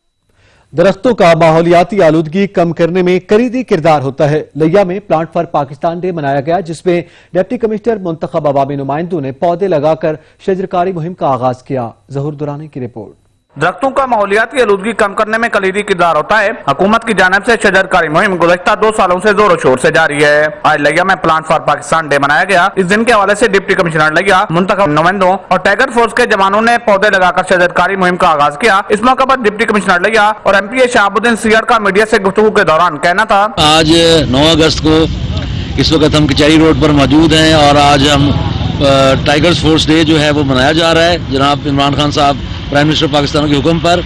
[SPEAKER 1] दरख्तों का माहौलियाती आलूदगी कम करने में कलीदी किरदार होता है। लिया में प्लांट फॉर पाकिस्तान डे मनाया गया, जिसमें डिप्टी कमिश्नर मुंतखब अवामी नुमाइंदों ने पौधे लगाकर शजरकारी मुहिम का आगाज किया। जहूर दुरानी की रिपोर्ट।
[SPEAKER 17] दरख्तों का माहौलियाती आलूदगी कम करने में कलीदी किरदार होता है। हुकूमत की जानिब से शजरकारी मुहिम गुज़श्ता 2 सालों से जोरों शोर से जारी है। आज लिया में प्लांट फॉर पाकिस्तान डे मनाया गया। इस दिन के हवाले से डिप्टी कमिश्नर लिया, मुंतखब नुमाइंदों और टाइगर फोर्स के जवानों ने पौधे लगाकर शजरकारी मुहिम का आगाज किया। इस मौके पर डिप्टी कमिश्नर लिया और MPA शहाबुद्दीन सियर का मीडिया से गुफ्तगू के दौरान कहना था,
[SPEAKER 18] आज 9 अगस्त को इस वक्त हम कचहरी रोड पर मौजूद हैं और आज हम टाइगर फोर्स डे जो है वो मनाया जा रहा है जनाब इमरान खान साहब प्राइम मिनिस्टर पाकिस्तान के हुक्म पर।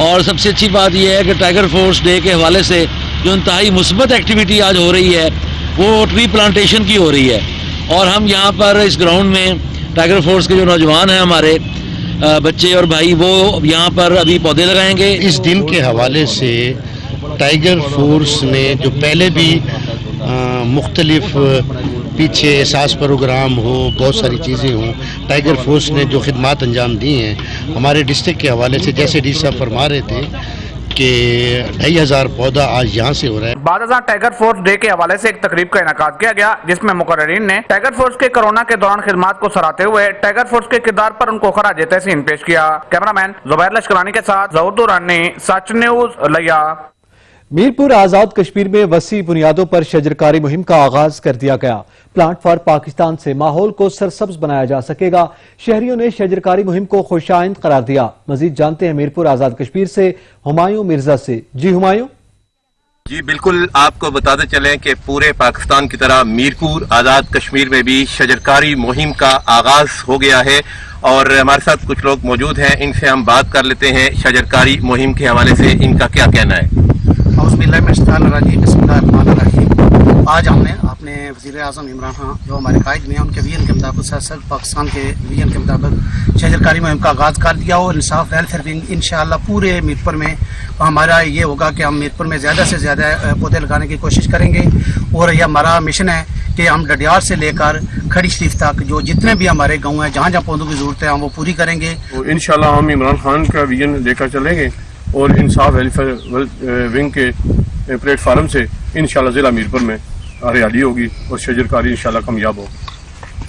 [SPEAKER 18] और सबसे अच्छी बात यह है कि टाइगर फोर्स डे के हवाले से जो इंतहाई मुस्बत एक्टिविटी आज हो रही है वो ट्री प्लांटेशन की हो रही है। और हम यहाँ पर इस ग्राउंड में टाइगर फोर्स के जो नौजवान हैं हमारे बच्चे और भाई, वो यहाँ पर अभी पौधे लगाएंगे।
[SPEAKER 19] इस दिन के हवाले से टाइगर फोर्स ने जो पहले भी मुख्तलिफ पीछे एहसास प्रोग्राम हो, बहुत सारी चीज़ें हों, टाइगर फोर्स ने जो खिदमात अंजाम दी हैं हमारे डिस्ट्रिक्ट के हवाले से, जैसे डी साहब फरमा रहे थे कि 2500 पौधा आज यहाँ से हो रहा है।
[SPEAKER 17] बादशाह टाइगर फोर्स डे के हवाले से एक तकरीब का इनेकाद किया गया, जिसमें मुकर्ररीन ने टाइगर फोर्स के कोरोना के दौरान खिदमात को सराहते हुए टाइगर फोर्स के किरदार पर उनको खराज तहसीन पेश किया। कैमरामैन जुबैर लश्करानी के साथ जहूर दुरानी, सच न्यूज, लिया।
[SPEAKER 1] मीरपुर आजाद कश्मीर में वसी बुनियादों पर शजरकारी मुहिम का आगाज कर दिया गया। प्लांट फॉर पाकिस्तान से माहौल को सरसब्ज बनाया जा सकेगा। शहरियों ने शजरकारी मुहिम को खुशाइंद करार दिया। मजीद जानते हैं मीरपुर आजाद कश्मीर से हुमायूं मिर्जा से। जी हुमायूं।
[SPEAKER 20] जी बिल्कुल, आपको बताते चलें कि पूरे पाकिस्तान की तरह मीरपुर आजाद कश्मीर में भी शजरकारी मुहिम का आगाज हो गया है और हमारे साथ कुछ लोग मौजूद हैं, इनसे हम बात कर लेते हैं शजरकारी मुहिम के हवाले से इनका क्या कहना है।
[SPEAKER 21] आज हमने अपने वज़ीर आज़म इमरान खान जो हमारे कायद में उनके विजन के मुताबिक सर पाकिस्तान के विजन के मुताबिक शजरकारी मुहिम का आगाज़ कर दिया और इंसाफ वेलफेयर विंग इंशाअल्लाह पूरे मीरपुर में हमारा ये होगा कि हम मीरपुर में ज़्यादा से ज़्यादा पौधे लगाने की कोशिश करेंगे और यह हमारा मिशन है कि हम डडियार से लेकर खड़ी शरीफ तक जो जितने भी हमारे गाँव हैं जहाँ जहाँ पौधों की ज़रूरत है हम वो पूरी करेंगे।
[SPEAKER 22] इंशाल्लाह हम इमरान खान का विजन लेकर चलेंगे और इंसाफ वेलफेयर विंग के प्लेटफार्म से इंशाल्लाह ज़िला मीरपुर में हरियाली होगी और शजरकारी इंशाल्लाह कामयाब होगी।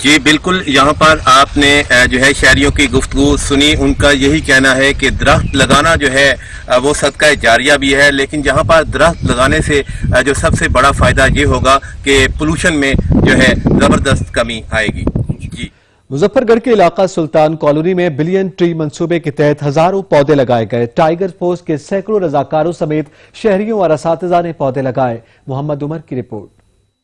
[SPEAKER 20] जी बिल्कुल, यहाँ पर आपने जो है शहरियों की गुफ्तगू सुनी। उनका यही कहना है कि दरख्त लगाना जो है वो सदका जारिया भी है, लेकिन यहाँ पर दरख्त लगाने से जो सबसे बड़ा फ़ायदा ये होगा कि पोल्यूशन में जो है ज़बरदस्त कमी आएगी। जी
[SPEAKER 1] मुजफ्फरगढ़ के इलाका सुल्तान कॉलोनी में बिलियन ट्री मंसूबे के तहत हजारों पौधे लगाए गए। टाइगर फोर्स के सैकड़ों रजाकारों समेत शहरियों और असातिज़ा ने पौधे लगाए। मोहम्मद उमर की रिपोर्ट।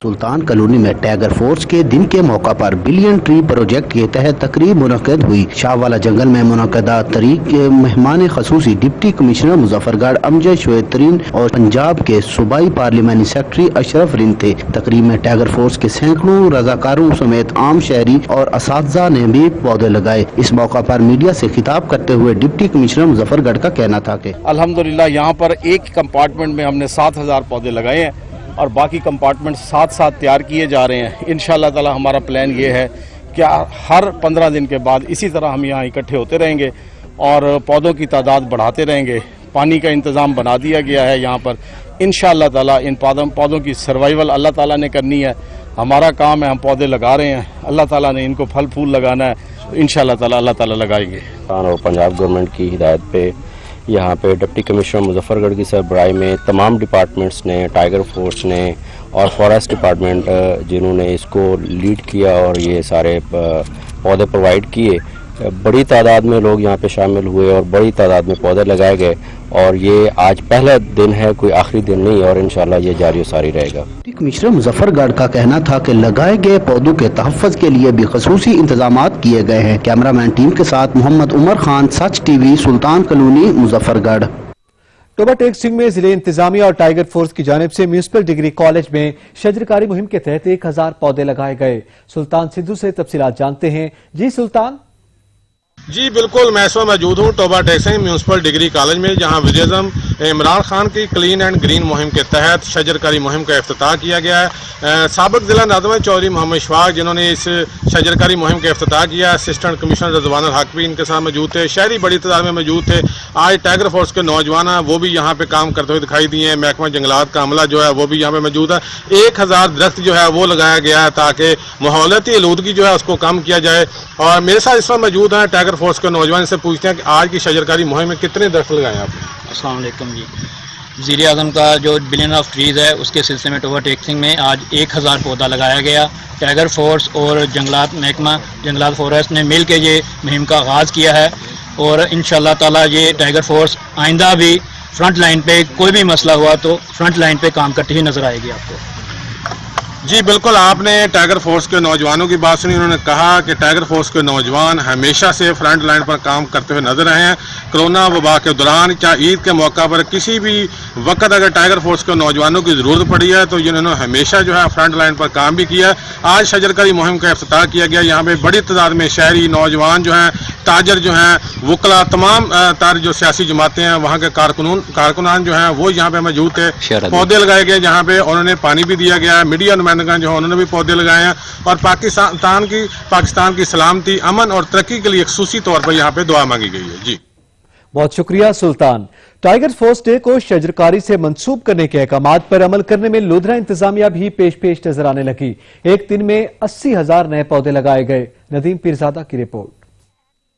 [SPEAKER 23] सुल्तान कॉलोनी में टाइगर फोर्स के दिन के मौका पर बिलियन ट्री प्रोजेक्ट के तहत तकरीब मुनक़द हुई। शाहवाला जंगल में मुनक़दा तरीक के मेहमान खसूसी डिप्टी कमिश्नर मुजफ्फरगढ़ अमजद शोएब तरीन और पंजाब के सूबाई पार्लिमानी सेक्रेटरी अशरफ रिन थे। तकरीब में टाइगर फोर्स के सैकड़ों रजाकारों समेत आम शहरी और असातिज़ा ने भी पौधे लगाए। इस मौका पर मीडिया से खिताब करते हुए डिप्टी कमिश्नर मुजफ्फरगढ़ का कहना था कि
[SPEAKER 24] अल्हम्दुलिल्लाह यहाँ पर एक कंपार्टमेंट में हमने 7000 पौधे लगाए हैं और बाकी कंपार्टमेंट साथ साथ तैयार किए जा रहे हैं। इंशाअल्लाह ताला हमारा प्लान ये है कि हर 15 दिन के बाद इसी तरह हम यहाँ इकट्ठे होते रहेंगे और पौधों की तादाद बढ़ाते रहेंगे। पानी का इंतज़ाम बना दिया गया है यहाँ पर। इंशाअल्लाह ताला इन पौधों की सर्वाइवल अल्लाह ताला ने करनी है। हमारा काम है, हम पौधे लगा रहे हैं, अल्लाह ताला ने इनको फल फूल लगाना है, तो इंशाअल्लाह ताला अल्लाह ताला लगाएंगे।
[SPEAKER 25] और पंजाब गवर्नमेंट की हिदायत पे यहाँ पे डिप्टी कमिश्नर मुजफ्फरगढ़ की सरबराही में तमाम डिपार्टमेंट्स ने, टाइगर फोर्स ने और फॉरेस्ट डिपार्टमेंट जिन्होंने इसको लीड किया और ये सारे पौधे प्रोवाइड किए, बड़ी तादाद में लोग यहाँ पे शामिल हुए और बड़ी तादाद में पौधे लगाए गए और ये आज पहला दिन है, कोई आखिरी दिन नहीं और इंशाल्लाह ये जारी सारी रहेगा।
[SPEAKER 23] कमिश्नर मुजफ्फरगढ़ का कहना था कि लगाए गए पौधों के तहफ़्फ़ुज़ के लिए भी ख़ुसूसी इंतजामात किए गए हैं। कैमरामैन टीम के साथ Mohammad Umar Khan, Such TV, Sultan colony, Muzaffargarh.
[SPEAKER 1] Toba Tek Singh में जिले इंतजामिया और टाइगर फोर्स की जानिब से म्यूनिसिपल डिग्री कॉलेज में शजरकारी मुहिम के तहत 1000 पौधे लगाए गए। सुल्तान सिद्धू से तफसीलात जानते हैं। जी सुल्तान।
[SPEAKER 16] जी बिल्कुल, मैं इस वक्त मौजूद हूँ Toba Tek Singh municipal degree college में, जहाँ वज़ीर-ए-आज़म इमरान खान की क्लीन एंड ग्रीन मुहिम के तहत शजरकारी मुहिम का इफ्तिताह किया गया है। साबिक़ ज़िला नाज़िम चौधरी मोहम्मद इशफाक जिन्होंने इस शजरकारी मुहिम का इफ्तिताह किया, असिस्टेंट कमिश्नर रज़वान अल हक भी इनके साथ मौजूद थे, शहरी बड़ी तादाद में मौजूद थे। आज टाइगर फोर्स के नौजवान वो भी यहाँ पे काम करते हुए दिखाई दिए हैं। महकमा जंगलात का अमला जो है वो भी यहाँ पे मौजूद है। 1000 दरख्त जो है वो लगाया गया है ताकि माहौलियाती आलूदगी जो है उसको कम किया जाए। और मेरे साथ इस वक्त मौजूद हैं टाइगर फोर्स के नौजवान, से पूछते हैं कि आज की शजरकारी मुहिम में कितने दरख्त लगाए आपने?
[SPEAKER 26] अस्सलाम वालेकुम जी। वज़ीर-ए-आज़म का जो बिलियन ऑफ ट्रीज़ है उसके सिलसिले में टोबा टेक सिंह में आज 1000 पौधा लगाया गया। टाइगर फोर्स और जंगलात महकमा जंगलात फॉरेस्ट ने मिल के ये मुहिम का आगाज़ किया है और इंशाअल्लाह ताला ये टाइगर फोर्स आइंदा भी फ्रंट लाइन पे कोई भी मसला हुआ तो फ्रंट लाइन पे काम करती हुई नजर आएगी आपको।
[SPEAKER 16] जी बिल्कुल, आपने टाइगर फोर्स के नौजवानों की बात सुनी। उन्होंने कहा कि टाइगर फोर्स के नौजवान हमेशा से फ्रंट लाइन पर काम करते हुए नजर आए हैं। कोरोना वबा के दौरान या ईद के मौका पर किसी भी वक्त अगर टाइगर फोर्स के नौजवानों की ज़रूरत पड़ी है तो इन्होंने हमेशा जो है फ्रंट लाइन पर काम भी किया। आज शजरकारी मुहिम का इफ्तिताह किया गया। यहाँ पे बड़ी तादाद में शहरी नौजवान जो हैं, ताजर जो हैं, वकला, तमाम जो सियासी जमातें हैं, वहाँ के कारकुनान जो हैं वो यहाँ पे मौजूद थे। पौधे लगाए गए जहाँ पे, उन्होंने पानी भी दिया गया। मीडिया नुमाइंदगान जो है उन्होंने भी पौधे लगाए हैं और पाकिस्तान की सलामती, अमन और तरक्की के लिए खसूसी तौर पर यहाँ पे दुआ मांगी गई है। जी
[SPEAKER 1] बहुत शुक्रिया सुल्तान। टाइगर फोर्स डे को शजरकारी से मंसूब करने के अहकामात पर अमल करने में लुधियाना इंतजामिया भी पेश नजर आने लगी। एक दिन में 80,000 नए पौधे लगाए गए। नदीम पीरजादा की रिपोर्ट।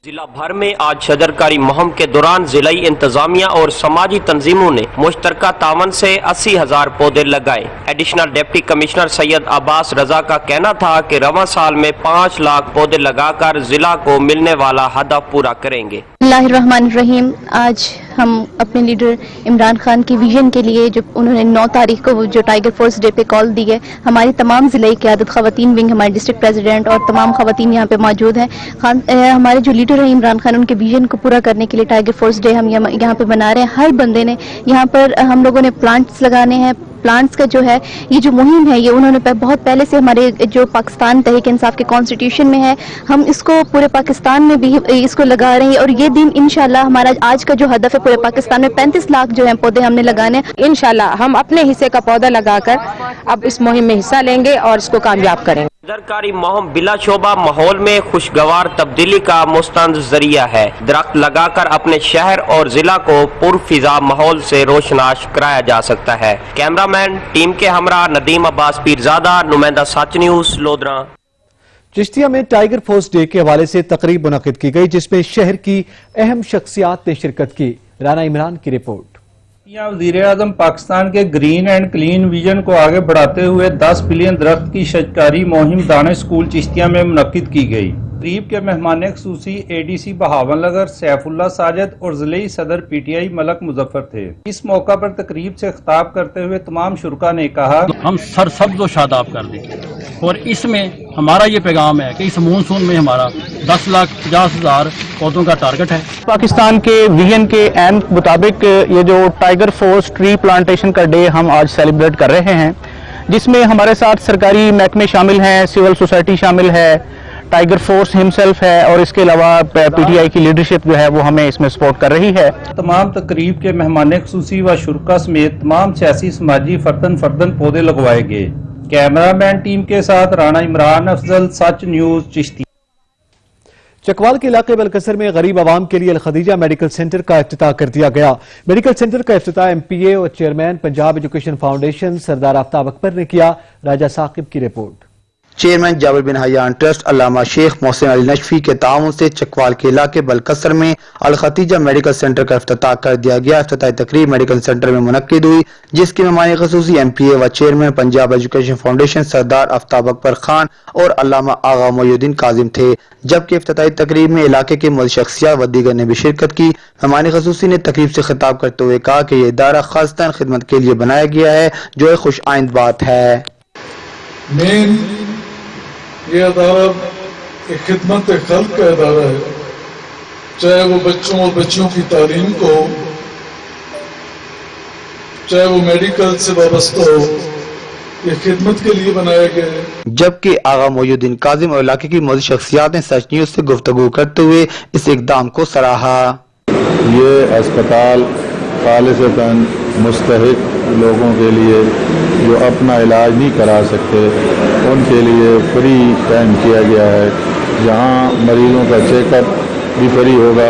[SPEAKER 27] जिला भर में आज शजरकारी मुहिम के दौरान जिलाई इंतजामिया और समाजी तंजीमों ने मुश्तरका तावन से 80,000 पौधे लगाए। Additional deputy commissioner Syed Abbas Raza का कहना था कि रवां साल में 5 लाख पौधे लगाकर जिला को मिलने वाला हदफ पूरा करेंगे।
[SPEAKER 28] बिस्मिल्लाहिर्रहमानिर्रहीम। आज हम अपने लीडर इमरान खान की विजन के लिए जो उन्होंने 9 तारीख को जो टाइगर फोर्स डे पे कॉल दी है, हमारी तमाम जिले क़यादत ख़वातीन विंग, हमारे डिस्ट्रिक्ट प्रेसिडेंट और तमाम ख़वातीन यहाँ पे मौजूद हैं। हमारे जो लीडर हैं इमरान खान, उनके विजन को पूरा करने के लिए टाइगर फोर्स डे हम यहाँ पे मना रहे हैं। हर बंदे ने यहाँ पर हम लोगों ने प्लांट्स लगाने हैं, प्लांट्स का जो है ये जो मुहिम है ये उन्होंने बहुत पहले से हमारे जो पाकिस्तान तहरीक इंसाफ के कॉन्स्टिट्यूशन में है, हम इसको पूरे पाकिस्तान में भी इसको लगा रहे हैं और ये दिन इंशाल्लाह हमारा आज का जो हदफ है पूरे पाकिस्तान में 35 लाख जो है पौधे हमने लगाने हैं।
[SPEAKER 2] इंशाल्लाह हम अपने हिस्से का पौधा लगाकर अब इस मुहिम में हिस्सा लेंगे और इसको कामयाब करेंगे।
[SPEAKER 27] शजरकारी मुहिम बिला शोबा माहौल में खुशगवार तब्दीली का मुस्तंद जरिया है। दरख्त लगाकर अपने शहर और जिला को पुरफिजा माहौल से रोशनाश कराया जा सकता है। कैमरामैन टीम के हमरा नदीम अब्बास पीरजादा, नुमाइंदा सच न्यूज, लोधरा।
[SPEAKER 1] चिश्तिया में टाइगर फोर्स डे के हवाले से तकरीब मुनक्किद की गई जिसमें शहर की अहम शख्सियात ने शिरकत की। राना इमरान की रिपोर्ट।
[SPEAKER 3] वज़ीर-ए-आज़म पाकिस्तान के ग्रीन एंड क्लीन विजन को आगे बढ़ाते हुए 10 बिलियन दरख्त की शजरकारी मुहिम दानिश स्कूल चिश्तिया में मुनक्किद की गई। तकरीब के मेहमान खुसूसी ADC बहावन नगर सैफुल्ला साजिद और ज़िले सदर PTI मलक मुजफ्फर थे। इस मौका पर तकरीब से खिताब करते हुए तमाम शुरका ने कहा,
[SPEAKER 4] हम सरसब्ज़ व शादाब कर दें और इसमें हमारा ये पैगाम है कि इस मानसून में हमारा 10,50,000 पौधों का टारगेट है।
[SPEAKER 5] पाकिस्तान के विजन के एम मुताबिक ये जो टाइगर फोर्स ट्री प्लांटेशन का डे हम आज सेलिब्रेट कर रहे हैं, जिसमें हमारे साथ सरकारी महकमे शामिल हैं, सिविल सोसाइटी शामिल है, टाइगर फोर्स हिमसेल्फ है और इसके अलावा PTI की लीडरशिप जो है वो हमें इसमें सपोर्ट कर रही है।
[SPEAKER 3] तमाम तकरीब के मेहमान खुसूसी व शुरका समेत तमाम सियासी समाजी फर्दन पौधे लगवाए गए। कैमरामैन टीम के साथ राना इमरान, अफजल, सच न्यूज, चिश्ती।
[SPEAKER 1] चकवाल के इलाके बलकसर में गरीब आवाम के लिए अल खदीजा मेडिकल सेंटर का इफ्तिताह कर दिया गया। मेडिकल सेंटर का इफ्तिताह MPA और chairman Punjab education foundation Sardar Aftab Akbar ने किया। राजा साकिब की report.
[SPEAKER 13] Chairman Jabir bin Hayyan trust Allama Sheikh Mohsin Ali Nashfi के ताउन से चकवाल के इलाके बलकसर में अल खदीजा मेडिकल सेंटर का इफ्तिताह कर दिया गया। इफ्तिताही तकरीब मेडिकल सेंटर में मुनक्किद हुई जिसकी मेहमान खुसूसी MPA व chairman Punjab education foundation Sardar Aftab Akbar Khan और अल्लामा आगा मोयुद्दीन काजिम थे, जबकि इफ्तिताही तकरीब में इलाके के मुअज़्ज़ शख्सियत व दीगर ने भी शिरकत की। मेहमान खुसूसी ने तकरीब से खिताब करते हुए कहा कि यह इदारा खासतन खिदमत के लिए बनाया गया है, जो एक खुश आइंद बात है।
[SPEAKER 6] ये अदारा एक खिदमत खल्क का अदारा है, चाहे वो बच्चों और बच्चियों की तालीम को, चाहे वो मेडिकल से वाबस्ता हो, ये खिदमत के लिए बनाया गया है।
[SPEAKER 13] जबकि आगा मोयुद्दीन काजिम और इलाके की मुअज़्ज़ शख्सियात ने सच न्यूज से गुफ्तगू करते हुए इस इक़दाम को सराहा।
[SPEAKER 8] ये अस्पताल खालिसतन मुस्तहिक लोगों के लिए जो अपना इलाज नहीं करा सकते उनके लिए फ्री कैंप किया गया है, जहां मरीजों का चेकअप भी फ्री होगा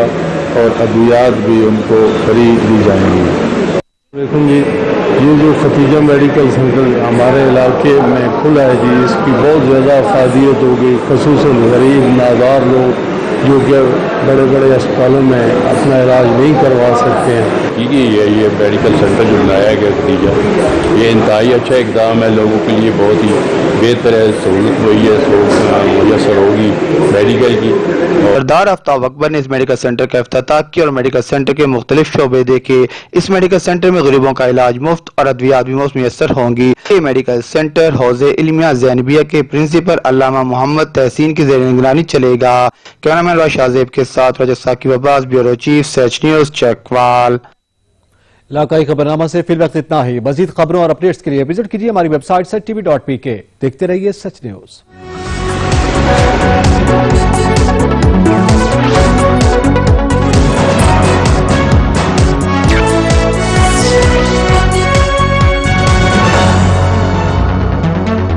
[SPEAKER 8] और अद्वियात भी उनको फ्री दी जाएंगी।
[SPEAKER 9] देखो जी, ये जो खदीजा मेडिकल सेंटर हमारे इलाके में खुला है जी, इसकी बहुत ज़्यादा अफादियत होगी, ख़ुसूसन गरीब नादार लोग जो कि बड़े बड़े अस्पतालों में अपना इलाज नहीं करवा सकते हैं।
[SPEAKER 8] ये मेडिकल सेंटर जो बनाया गया खदीजा, ये इंतहाई अच्छा इक़दाम है, लोगों के लिए बहुत ही बेहतर है, सहूलत मुयसर होगी मेडिकल की।
[SPEAKER 13] सरदार आफ्ताब अकबर ने इस मेडिकल सेंटर का इफ्तिताह किया और मेडिकल सेंटर के मुख्तलिफ शोबे देखे। इस मेडिकल सेंटर में गरीबों का इलाज मुफ्त और अद्वियात भी मुफ्त मुयसर होंगी। ये मेडिकल सेंटर हौज़े इल्मिया ज़ैनबिया के प्रिंसिपल अल्लामा मोहम्मद तहसीन की ज़ेर निगरानी चलेगा। कैमरामैन शाहजेब के साथ राजा साकिब अब्बास, ब्यूरो चीफ, सच न्यूज, चकवाल।
[SPEAKER 1] इलाकाई खबरनामा से फिल वक्त इतना ही। मजीद खबरों और अपडेट्स के लिए विजिट कीजिए हमारी वेबसाइट sach.tv.pk। देखते रहिए सच न्यूज।